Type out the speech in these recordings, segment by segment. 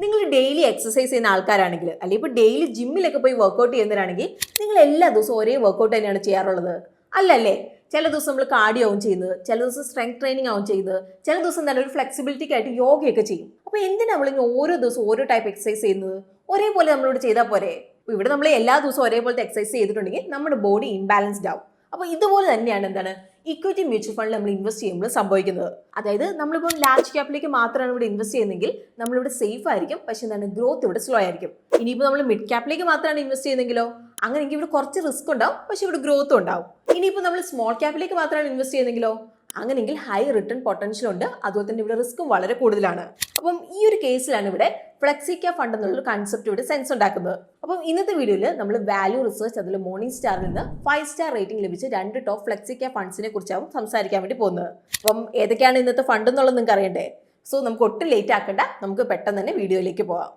നിങ്ങൾ daily exercise ചെയ്യുന്ന ആൾക്കാരാണെങ്കിൽ അല്ലെങ്കിൽ ഇപ്പോൾ ഡെയിലി ജിമ്മിലൊക്കെ പോയി വർക്കൗട്ട് ചെയ്യുന്നവരാണെങ്കിൽ നിങ്ങൾ എല്ലാ ദിവസവും ഒരേ വർക്കൗട്ട് തന്നെയാണ് ചെയ്യാറുള്ളത് അല്ലല്ലേ? ചില ദിവസം നമ്മൾ കാർഡിയോ ആവും ചെയ്യുന്നത്, ചില ദിവസം സ്ട്രെങ്ത് ട്രെയിനിങ് ആവും ചെയ്യുന്നത്, ചില ദിവസം തന്നെ ഒരു ഫ്ലെക്സിബിലിറ്റിക്ക് ആയിട്ട് യോഗയൊക്കെ ചെയ്യും. അപ്പോൾ എന്തിനാണ് നമ്മളിങ്ങനെ ഓരോ ദിവസവും ഓരോ ടൈപ്പ് എക്സസൈസ് ചെയ്യുന്നത്? ഒരേപോലെ നമ്മളിവിടെ ചെയ്താൽ പോരെ? ഇവിടെ നമ്മൾ എല്ലാ ദിവസവും ഒരേപോലത്തെ എക്സസൈസ് ചെയ്തിട്ടുണ്ടെങ്കിൽ നമ്മുടെ ബോഡി ഇംബാലൻസ്ഡ് ആവും. അപ്പോൾ ഇതുപോലെ തന്നെയാണ് എന്താണ് ഇക്വിറ്റി മ്യൂച്വൽ ഫണ്ടിൽ നമ്മൾ ഇൻവെസ്റ്റ് ചെയ്യുമ്പോൾ സംഭവിക്കുന്നത്. അതായത് നമ്മളിപ്പോൾ ലാർജ് ക്യാപ്പിലേക്ക് മാത്രമാണ് ഇവിടെ ഇൻവെസ്റ്റ് ചെയ്യുന്നതെങ്കിൽ നമ്മളിവിടെ സേഫ് ആയിരിക്കും, പക്ഷെ എന്താണ് ഗ്രോത്ത് ഇവിടെ സ്ലോ ആയിരിക്കും. ഇനിയിപ്പോൾ നമ്മൾ മിഡ് ക്യാപ്പിലേക്ക് മാത്രമാണ് ഇൻവെസ്റ്റ് ചെയ്യുന്നതെങ്കിലോ അങ്ങനെയെങ്കിൽ ഇവിടെ കുറച്ച് റിസ്ക് ഉണ്ടാവും, പക്ഷെ ഇവിടെ ഗ്രോത്തും ഉണ്ടാവും. ഇനിയിപ്പോൾ നമ്മൾ സ്മോൾ ക്യാപ്പിലേക്ക് മാത്രമാണ് ഇൻവെസ്റ്റ് ചെയ്യുന്നതെങ്കിലോ അങ്ങനെയെങ്കിൽ ഹൈ റിട്ടേൺ പൊട്ടൻഷ്യൽ ഉണ്ട്, അതുപോലെ തന്നെ ഇവിടെ റിസ്ക്കും വളരെ കൂടുതലാണ്. അപ്പം ഈ ഒരു കേസിലാണ് ഇവിടെ ഫ്ലെക്സി ക്യാപ് ഫണ്ട് എന്നുള്ളൊരു കൺസെപ്റ്റ് ഇവിടെ സെൻസ് ഉണ്ടാക്കുന്നത്. അപ്പം ഇന്നത്തെ വീഡിയോയിൽ നമ്മൾ വാല്യൂ റിസർച്ച് അതിൽ മോർണിംഗ് സ്റ്റാറിൽ നിന്ന് 5 സ്റ്റാർ റേറ്റിംഗ് ലഭിച്ച 2 ടോപ്പ് ഫ്ലെക്സി ക്യാപ് ഫണ്ട്സിനെ കുറിച്ചാവും സംസാരിക്കാൻ വേണ്ടി പോകുന്നത്. അപ്പം ഏതൊക്കെയാണ് ഇന്നത്തെ ഫണ്ട് എന്നുള്ളത് നിങ്ങൾക്ക് അറിയണ്ടേ? സോ നമുക്ക് ഒട്ടും ലേറ്റ് ആക്കണ്ട, നമുക്ക് പെട്ടെന്ന് തന്നെ വീഡിയോയിലേക്ക് പോകാം.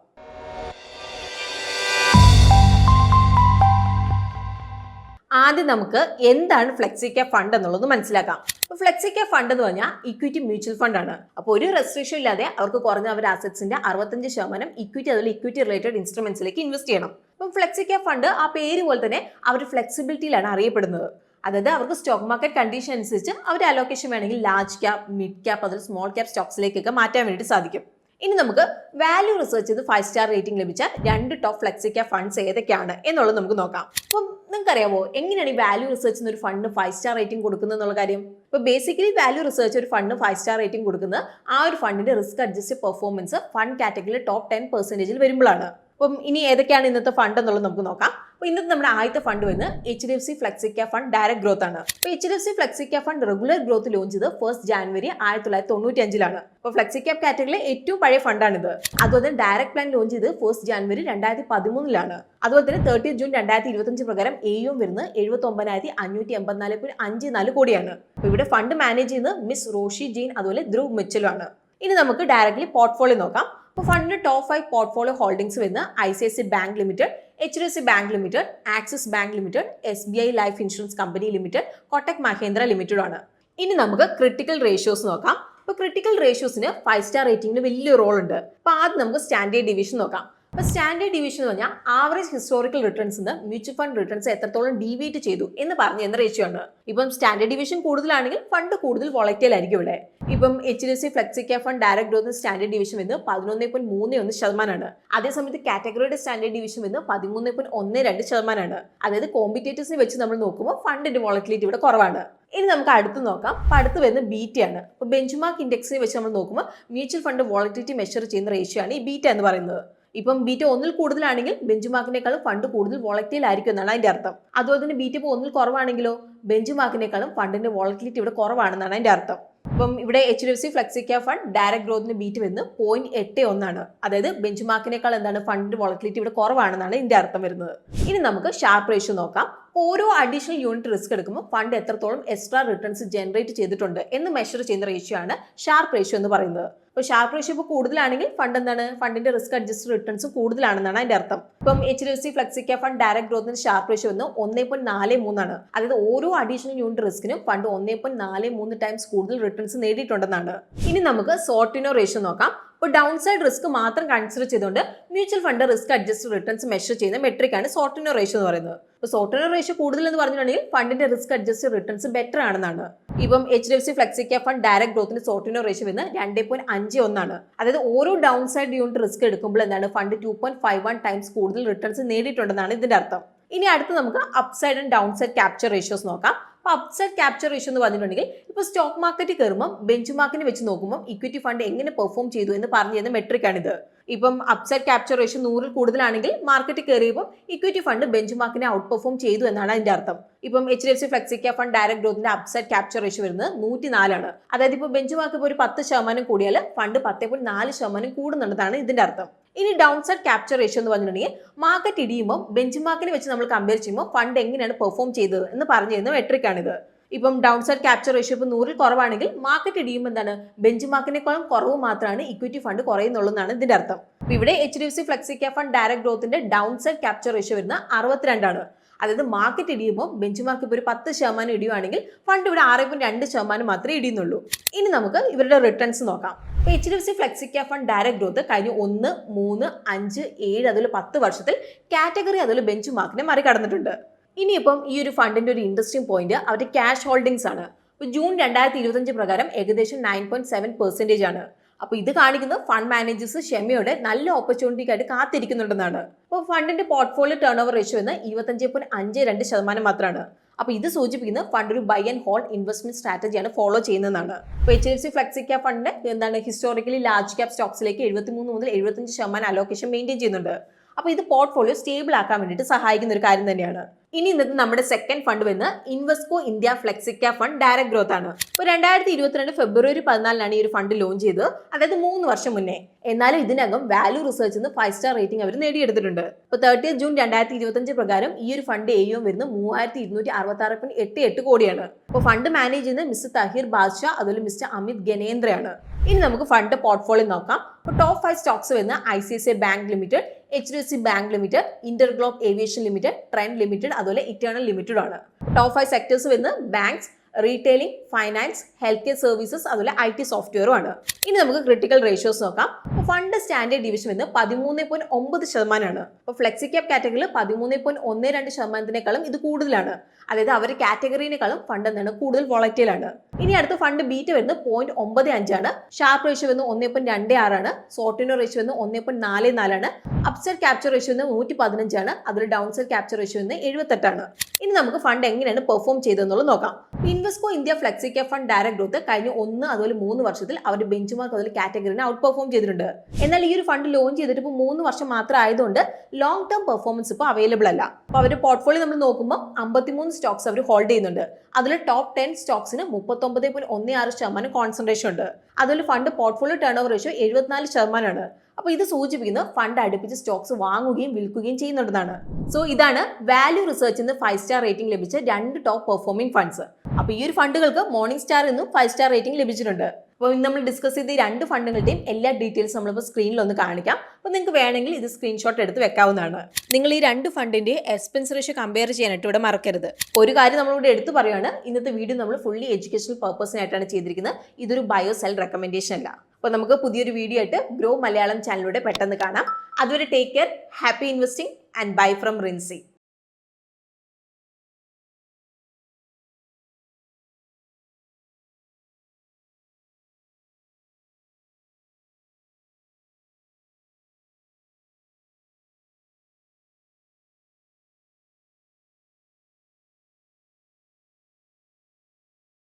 ആദ്യം നമുക്ക് എന്താണ് ഫ്ലെക്സി ക്യാപ് ഫണ്ട് എന്നുള്ളത് മനസ്സിലാക്കാം. അപ്പോൾ ഫ്ലെക്സി ക്യാപ് ഫണ്ട് എന്ന് പറഞ്ഞാൽ ഇക്വിറ്റി മ്യൂച്വൽ ഫണ്ട് ആണ്. അപ്പോൾ ഒരു റെസ്ട്രിക്ഷൻ ഇല്ലാതെ അവർക്ക് കുറഞ്ഞ അവരുടെ അസറ്റ്സിന്റെ 65% ഇക്വിറ്റി അതുപോലെ ഇക്വിറ്റി റിലേറ്റഡ് ഇൻസ്ട്രുമെന്റ്സിലേക്ക് ഇൻവെസ്റ്റ് ചെയ്യണം. അപ്പം ഫ്ലെക്സി ക്യാപ് ഫണ്ട് ആ പേര് പോലെ തന്നെ അവർ ഫ്ലെക്സിബിലിറ്റിയിലാണ് അറിയപ്പെടുന്നത്. അതായത് അവർക്ക് സ്റ്റോക്ക് മാർക്കറ്റ് കണ്ടീഷൻ അനുസരിച്ച് അവർ അലോക്കേഷൻ വേണമെങ്കിൽ ലാർജ് ക്യാപ്, മിഡ് ക്യാപ് അതുപോലെ സ്മോൾ ക്യാപ് സ്റ്റോക്സിലേക്കൊക്കെ മാറ്റാൻ വേണ്ടി സാധിക്കും. ഇനി നമുക്ക് വാല്യൂ റിസർച്ച് ചെയ്ത് 5 സ്റ്റാർ റേറ്റിംഗ് ലഭിച്ച 2 ടോപ്പ് ഫ്ലെക്സി ക്യാപ് ഫണ്ട്സ് ഏതൊക്കെയാണ് എന്നുള്ളത് നമുക്ക് നോക്കാം. അപ്പം നിങ്ങൾക്ക് അറിയാമോ എങ്ങനെയാണ് ഈ വാല്യൂ റിസർച്ച് ഒരു ഫണ്ട് 5 സ്റ്റാർ റേറ്റിംഗ് കൊടുക്കുന്നത് എന്നുള്ള കാര്യം? ഇപ്പോൾ ബേസിക്കലി വാല്യൂ റിസർച്ച് ഒരു ഫണ്ട് 5 സ്റ്റാർ റേറ്റിംഗ് കൊടുക്കുന്നത് ആ ഒരു ഫണ്ടിന്റെ റിസ്ക് അഡ്ജസ്റ്റഡ് പെർഫോമൻസ് ഫണ്ട് കാറ്റഗറിയിൽ ടോപ്പ് 10% വരുമ്പോഴാണ്. അപ്പം ഇനി ഏതൊക്കെയാണ് ഇന്നത്തെ ഫണ്ട് എന്നുള്ളത് നമുക്ക് നോക്കാം. അപ്പോൾ ഇന്നത്തെ നമ്മുടെ ആദ്യത്തെ ഫണ്ട് വന്ന് HDFC flexi cap fund direct growth ആണ്. അപ്പോൾ HDFC flexi cap fund regular growth launch ചെയ്ത് 1 ജാനുവരി 1995 അപ്പോൾ ഫ്ലെക്സി ക്യാപ് കാറ്റഗറിയിലെ ഏറ്റവും പഴയ ഫണ്ടാണിത്. അതുപോലെ തന്നെ ഡയറക്ട് പ്ലാൻ ലോഞ്ച് ചെയ്ത് 1 ജാനുവരി 2013 അതുപോലെ തന്നെ 30 ജൂൺ 2025 പ്രകാരം AUM വരുന്നത് 79,584.54 കോടിയാണ്. അപ്പോൾ ഇവിടെ ഫണ്ട് മാനേജ് ചെയ്യുന്നത് മിസ് റോഷി ജെയിൻ അതുപോലെ ധ്രുവ് മിച്ചലും ആണ്. ഇനി നമുക്ക് ഡയറക്ട്ലി പോർട്ട്ഫോളിയോ നോക്കാം. അപ്പോൾ ഫണ്ടിന്റെ ടോപ്പ് 5 പോർട്ട്ഫോളിയോ ഹോൾഡിംഗ്സ് വരുന്ന ICICI bank limited, HDFC bank limited, axis bank limited, SBI life insurance company limited, Kotak Mahendra limited ആണ്. ഇനി നമുക്ക് ക്രിട്ടിക്കൽ റേഷ്യോസ് നോക്കാം. അപ്പോൾ ക്രിട്ടിക്കൽ റേഷ്യോസിന് 5 സ്റ്റാർ റേറ്റിംഗിന് വലിയ റോൾ ഉണ്ട്. അപ്പോൾ ആദ്യം നമുക്ക് സ്റ്റാൻഡേർഡ് ഡിവിഷൻ നോക്കാം. അപ്പോൾ സ്റ്റാൻഡേർഡ് ഡിവിഷൻ എന്ന് പറഞ്ഞാൽ average historical returns mutual fund returns എത്രത്തോളം ഡീവിയേറ്റ് ചെയ്തു എന്ന് പറഞ്ഞു തരുന്ന റേഷ്യോ ആണ്. ഇപ്പം സ്റ്റാൻഡേർഡ് ഡിവിഷൻ കൂടുതലാണെങ്കിൽ ഫണ്ട് കൂടുതൽ വോളറ്റൈൽ ആയിരിക്കും ഇവിടെ. ഇപ്പം HDFC flexi cap fund direct growth standard division വന്ന് 11.31%. അതേസമയത്ത് കാറ്റഗറിയുടെ സ്റ്റാൻഡേർഡ് ഡിവിഷൻ വന്ന് 13.12%. അതായത് കോമ്പറ്റേറ്റേഴ്സിനെ വെച്ച് നമ്മൾ നോക്കുമ്പോൾ ഫണ്ടിന്റെ വോളറ്റിലിറ്റി ഇവിടെ കുറവാണ്. ഇനി നമുക്ക് അടുത്ത് നോക്കാം. അപ്പോൾ അടുത്ത് വരുന്നത് ബീറ്റ ആണ്. അപ്പോൾ ബെഞ്ച് മാർക്ക് ഇൻഡെക്സിനെ വെച്ച് നമ്മൾ നോക്കുമ്പോൾ മ്യൂച്വൽ ഫണ്ട് വോളറ്റിലിറ്റി മെഷർ ചെയ്യുന്ന റേഷ്യോ ആണ് ഈ ബീറ്റ എന്ന് പറയുന്നത്. ഇപ്പം ബീറ്റ 1 കൂടുതലാണെങ്കിൽ ബെഞ്ച് മാർക്കിനേക്കാളും ഫണ്ട് കൂടുതൽ വോളറ്റൈൽ ആയിരിക്കും എന്നാണ് അതിന്റെ അർത്ഥം. അതുപോലെ തന്നെ ബീറ്റ ഇപ്പോൾ 1 കുറവാണെങ്കിലോ ബെഞ്ച് മാർക്കിനേക്കാളും ഫണ്ടിന്റെ വോളറ്റിലിറ്റി ഇവിടെ കുറവാണെന്നാണ് അതിന്റെ അർത്ഥം. ഇപ്പം ഇവിടെ HDFC flexi cap fund direct ഗ്രോത്തിന് ബീറ്റ് വരുന്നത് 0.81 അതായത് ബെഞ്ച് മാർക്കിനേക്കാൾ എന്താണ് ഫണ്ടിന്റെ വോളറ്റിലിറ്റി ഇവിടെ കുറവാണെന്നാണ് ഇതിന്റെ അർത്ഥം വരുന്നത്. ഇനി നമുക്ക് ഷാർപ്പ് റേഷ്യോ നോക്കാം. ഓരോ അഡീഷണൽ യൂണിറ്റ് റിസ്ക് എടുക്കുമ്പോൾ ഫണ്ട് എത്രത്തോളം എക്സ്ട്രാ റിട്ടേൺസ് ജനറേറ്റ് ചെയ്തിട്ടുണ്ട് എന്ന് മെഷർ ചെയ്യുന്ന റേഷ്യോ ആണ് ഷാർപ്പ് റേഷ്യോ എന്ന് പറയുന്നത്. ഇപ്പോൾ ഷാർപ്പ് റേഷ്യോ ഇപ്പോൾ കൂടുതലാണെങ്കിൽ ഫണ്ട് എന്താണ് ഫണ്ടിന്റെ റിസ്ക് അഡ്ജസ്റ്റഡ് റിട്ടേൺസും കൂടുതലാണെന്നാണ് അതിന്റെ അർത്ഥം. ഇപ്പം HDFC flexi cap fund direct ഗ്രോത്തിന് ഷാർപ്പ് റേഷ്യോ വന്ന് 1.43 അതായത് ഓരോ അഡീഷണൽ യൂണിറ്റ് റിസ്കിനും ഫണ്ട് 1.43 ടൈംസ് കൂടുതൽ റിട്ടേൺസ് നേടിയിട്ടുണ്ടെന്നാണ്. ഇനി നമുക്ക് സോർട്ടിനോ റേഷ്യോ നോക്കാം. ഇപ്പോൾ ഡൗൺ സൈഡ് റിസ്ക് മാത്രം കൺസിഡർ ചെയ്തുകൊണ്ട് mutual fund risk adjusted returns measure ചെയ്യുന്ന മെട്രിക് ആണ് സോർട്ടിനോ റേഷ്യോ എന്ന് പറയുന്നത്. ഇപ്പോൾ സോർട്ടിനോ റേഷ്യോ കൂടുതൽ എന്ന് പറഞ്ഞിട്ടുണ്ടെങ്കിൽ ഫണ്ടിന്റെ റിസ്ക് അഡ്ജസ്റ്റഡ് റിട്ടേൺസ് ബെറ്റർ ആണെന്നാണ്. ഇപ്പം HDFC flexi cap fund direct ഗ്രോത്തിന് സോർട്ടിനോ റേഷ്യോ വരുന്നത് 2.51 അതായത് ഓരോ ഡൗൺ സൈഡ് യൂണിറ്റ് റിസ്ക് എടുക്കുമ്പോൾ എന്താണ് ഫണ്ട് 2.51 ടൈംസ് കൂടുതൽ റിട്ടേൺസ് നേടിയിട്ടുണ്ടെന്നാണ് ഇതിന്റെ അർത്ഥം. ഇനി അടുത്ത് നമുക്ക് upside and down side capture ratios നോക്കാം. അപ്പോൾ അപ്സൈഡ് ക്യാപ്ചർ റേഷ്യോ എന്ന് പറഞ്ഞിട്ടുണ്ടെങ്കിൽ ഇപ്പോൾ സ്റ്റോക്ക് മാർക്കറ്റിൽ കയറുമ്പോൾ ബെഞ്ച് മാർക്കിനെ വെച്ച് നോക്കുമ്പോൾ ഇക്വിറ്റി ഫണ്ട് എങ്ങനെ പെർഫോം ചെയ്തു എന്ന് പറഞ്ഞു തരുന്ന മെട്രിക് ആണിത്. ഇപ്പം അപ്സൈഡ് ക്യാപ്ചർ റേഷ്യോ 100 കൂടുതലാണെങ്കിൽ മാർക്കറ്റിൽ കയറിയപ്പോൾ ഇക്വിറ്റി ഫണ്ട് ബെഞ്ച് മാർക്കിനെ ഔട്ട് പെർഫോം ചെയ്തു എന്നാണ് അതിന്റെ അർത്ഥം. ഇപ്പം HDFC flexi cap fund direct ഗ്രോത്തിന്റെ അപ്സൈഡ് ക്യാപ്ചർ റേഷ്യോ വരുന്നത് 104 അതായത് ഇപ്പോൾ ബെഞ്ച് മാർക്ക് ഇപ്പോൾ ഒരു 10% കൂടിയാൽ ഫണ്ട് 10.4% കൂടുന്നുണ്ടെന്നാണ് ഇതിന്റെ അർത്ഥം. ഇനി ഡൗൺ സൈഡ് ക്യാപ്ചർ റേഷ്യോ എന്ന് പറഞ്ഞിട്ടുണ്ടെങ്കിൽ മാർക്കറ്റ് ഇടിയുമ്പോൾ ബെഞ്ച് മാർക്കിനെ വെച്ച് നമ്മൾ കമ്പയർ ചെയ്യുമ്പോൾ ഫണ്ട് എങ്ങനെയാണ് പെർഫോം ചെയ്തത് എന്ന് പറഞ്ഞു തരുന്ന മെട്രിക് ആണിത്. ഇപ്പം ഡൗൺ സൈഡ് ക്യാപ്ചർ റേഷ്യോ ഇപ്പോൾ 100 കുറവാണെങ്കിൽ മാർക്കറ്റ് ഇടിയുമ്പോൾ എന്താണ് ബെഞ്ച് മാർക്കിനേക്കാളും കുറവ് മാത്രമാണ് ഇക്വിറ്റി ഫണ്ട് കുറയുന്നുള്ളതാണ് ഇതിന്റെ അർത്ഥം. ഇവിടെ HDFC flexi cap fund direct ഗ്രോത്തിന്റെ ഡൗൺ സൈഡ് ക്യാപ്ചർ റേഷ്യോ വരുന്നത് 62 അതായത് മാർക്കറ്റ് ഇടിയുമ്പോൾ ബെഞ്ച് മാർക്ക് ഇപ്പോൾ ഒരു 10% ഇടിയുവാണെങ്കിൽ ഫണ്ട് ഇവിടെ 6.2% മാത്രമേ ഇടിയുന്നുള്ളൂ. ഇനി നമുക്ക് ഇവരുടെ റിട്ടേൺസ് നോക്കാം. ഇപ്പോൾ HDFC flexi cap fund direct growth കഴിഞ്ഞ 1, 3, 5, 7 അതുപോലെ 10 വർഷത്തിൽ കാറ്റഗറി അതുപോലെ ബെഞ്ച് മാർക്കിനെ മറികടന്നിട്ടുണ്ട്. ഇനിയിപ്പം ഈ ഒരു ഫണ്ടിന്റെ ഒരു ഇൻട്രസ്റ്റിംഗ് പോയിന്റ് അവരുടെ ക്യാഷ് ഹോൾഡിംഗ്സ് ആണ്. ഇപ്പോൾ ജൂൺ 2025 പ്രകാരം ഏകദേശം 9.7% ആണ്. അപ്പോൾ ഇത് കാണിക്കുന്നത് ഫണ്ട് മാനേജേഴ്സ് ക്ഷമയോടെ നല്ല ഓപ്പർച്യൂണിറ്റിക്കായിട്ട് കാത്തിരിക്കുന്നുണ്ടെന്നാണ്. അപ്പോൾ ഫണ്ടിന്റെ പോർട്ട്ഫോളിയോ ടേൺ ഓവർ റേഷ്യോ എന്ന് 25.52% മാത്രമാണ്. അപ്പോൾ ഇത് സൂചിപ്പിക്കുന്നത് ഫണ്ട് ഒരു ബൈ ആൻഡ് ഹോൾഡ് ഇൻവെസ്റ്റ്മെന്റ് സ്ട്രാറ്റജിയാണ് ഫോളോ ചെയ്യുന്നതാണ്. ഇപ്പോൾ HDFC ഫ്ലെക്സി ക്യാപ് ഫണ്ട് എന്താണ് ഹിസ്റ്റോറിക്കലി ലാർജ് ക്യാപ് സ്റ്റോക്സിലേക്ക് 73 മുതൽ 75% അലോക്കേഷൻ മെയിൻറ്റെയിൻ ചെയ്യുന്നുണ്ട്. അപ്പോൾ ഇത് പോർട്ട്ഫോളിയോ സ്റ്റേബിൾ ആക്കാൻ വേണ്ടിയിട്ട് സഹായിക്കുന്ന ഒരു കാര്യം തന്നെയാണ്. ഇനി ഇന്നത്തെ നമ്മുടെ സെക്കൻഡ് ഫണ്ട് വരുന്നത് Invesco India flexi cap fund direct growth ആണ്. ഇപ്പോൾ 2022 ഫെബ്രുവരി 14 ഈ ഒരു ഫണ്ട് ലോഞ്ച് ചെയ്തത്, അതായത് 3 വർഷം മുന്നേ. എന്നാലും ഇതിനകം വാല്യൂ റിസർച്ച് നിന്ന് 5 സ്റ്റാർ റേറ്റിംഗ് അവർ നേടിയെടുത്തിട്ടുണ്ട്. ഇപ്പോൾ 30 ജൂൺ 2025 പ്രകാരം ഈ ഒരു ഫണ്ട് AUM വരുന്നത് 3266.88 കോടിയാണ്. ഇപ്പോൾ ഫണ്ട് മാനേജ് ചെയ്യുന്നത് മിസ്റ്റർ തഹീർ ബാദ്ഷാ അതുപോലെ മിസ്റ്റർ അമിത് ഗനേന്ദ്രയാണ്. ഇനി നമുക്ക് ഫണ്ട് പോർട്ട്ഫോളിയോ നോക്കാം. ഇപ്പോൾ ടോപ്പ് 5 സ്റ്റോക്സ് വരുന്ന ICICI bank limited, HDFC bank limited, InterGlobe aviation limited, trend limited അതുപോലെ ഇറ്റേണൽ ലിമിറ്റഡ് ആണ്. ടോപ്പ് 5 സെക്ടേഴ്സ് വരുന്ന banks, retailing, finance, health care services അതുപോലെ IT സോഫ്റ്റ്വെയറും ആണ്. ഇനി നമുക്ക് ക്രിട്ടിക്കൽ റേഷ്യോസ് നോക്കാം. ഫണ്ട് സ്റ്റാൻഡേർഡ് ഡിവിഷൻ എന്ന് 13.9% ആണ്. അപ്പോൾ ഫ്ലെക്സി ക്യാപ് കാറ്റഗറിയിൽ 13.12% ഇത് കൂടുതലാണ്. അതായത് അവർ കാറ്റഗറിനേക്കാളും ഫണ്ട് എന്താണ് കൂടുതൽ വോളറ്റൈൽ ആണ്. ഇനി അടുത്ത ഫണ്ട് ബീറ്റ് വരുന്നത് 0.95 ആണ്. ഷാർപ്പ് റേഷ്യോ വരുന്നത് 1.26 ആണ്. സോർട്ടിനോ റേഷ്യോ വരുന്നത് 1.44 ആണ്. അപ്സൈഡ് ക്യാപ്ചർ റേഷ്യോ വരുന്നത് 115 ആണ്. അതുപോലെ ഡൗൺ സൈഡ് ക്യാപ്ചർ റേഷ്യോ വരുന്നത് 78 ആണ്. ഇനി നമുക്ക് ഫണ്ട് എങ്ങനെയാണ് പെർഫോം ചെയ്തതെന്നുള്ളത് നോക്കാം. Invesco India flexi cap fund direct growth കഴിഞ്ഞ 1 അതുപോലെ 3 വർഷത്തിൽ അവരുടെ ബെഞ്ച് മാർക്ക് അതുപോലെ കാറ്റഗറിനെ ഔട്ട് പെർഫോം ചെയ്തിട്ടുണ്ട്. എന്നാൽ ഈ ഒരു ഫണ്ട് ലോഞ്ച് ചെയ്തിട്ട് ഇപ്പോൾ 3 വർഷം മാത്രം ആയതുകൊണ്ട് ലോങ് ടേം പെർഫോമൻസ് ഇപ്പോൾ അവൈലബിൾ അല്ല. അപ്പോൾ അവരുടെ പോർട്ട്ഫോളിയോ നമ്മൾ നോക്കുമ്പോൾ 53 സ്റ്റോക്സ് അവർ ഹോൾഡ് ചെയ്യുന്നുണ്ട്. അതിൽ ടോപ്പ് 10 സ്റ്റോക്സിന് 39.16% കോൺസെൻട്രേഷൻ ഉണ്ട്. അതുപോലെ fund portfolio turn over ratio 74% ആണ്. അപ്പോൾ ഇത് സൂചിപ്പിക്കുന്നത് ഫണ്ട് അടുപ്പിച്ച് സ്റ്റോക്സ് വാങ്ങുകയും വിൽക്കുകയും ചെയ്യുന്നുണ്ടെന്നാണ്. സോ ഇതാണ് വാല്യൂ റിസർച്ച് നിന്ന് 5 സ്റ്റാർ റേറ്റിംഗ് ലഭിച്ച 2 ടോപ്പ് പെർഫോമിംഗ് ഫണ്ട്സ്. അപ്പോൾ ഈ ഒരു ഫണ്ടുകൾക്ക് മോർണിംഗ് സ്റ്റാർ എന്നും 5 സ്റ്റാർ റേറ്റിംഗ് ലഭിച്ചിട്ടുണ്ട്. അപ്പോൾ ഇന്ന് നമ്മൾ ഡിസ്കസ് ചെയ്ത ഈ 2 ഫണ്ടുകളുടെയും എല്ലാ ഡീറ്റെയിൽസ് നമ്മളിപ്പോൾ സ്ക്രീനിൽ ഒന്ന് കാണിക്കാം. അപ്പോൾ നിങ്ങൾക്ക് വേണമെങ്കിൽ ഇത് സ്ക്രീൻഷോട്ട് എടുത്ത് വെക്കാവുന്നതാണ്. നിങ്ങൾ ഈ 2 ഫണ്ടിന്റെ എക്സ്പെൻസ് റേഷ്യോ കമ്പയർ ചെയ്യാനായിട്ട് ഇവിടെ മറക്കരുത്. ഒരു കാര്യം നമ്മളിവിടെ എടുത്തു പറയുകയാണ്, ഇന്നത്തെ വീഡിയോ നമ്മൾ ഫുള്ളി എഡ്യൂക്കേഷണൽ പർപ്പസിനായിട്ടാണ് ചെയ്തിരിക്കുന്നത്. ഇതൊരു ബയോ സെൽ റെക്കമെൻഡേഷൻ അല്ല. അപ്പോൾ നമുക്ക് പുതിയൊരു വീഡിയോ ആയിട്ട് ഗ്രോ മലയാളം ചാനലിലൂടെ പെട്ടെന്ന് കാണാം. അതുവരെ take care, happy investing and bye from Rincy.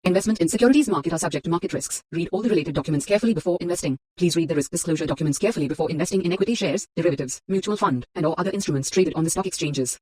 Investment in securities market are subject to market risks. Read all the related documents carefully before investing. Please read the risk disclosure documents carefully before investing in equity shares, derivatives, mutual fund, and or other instruments traded on the stock exchanges.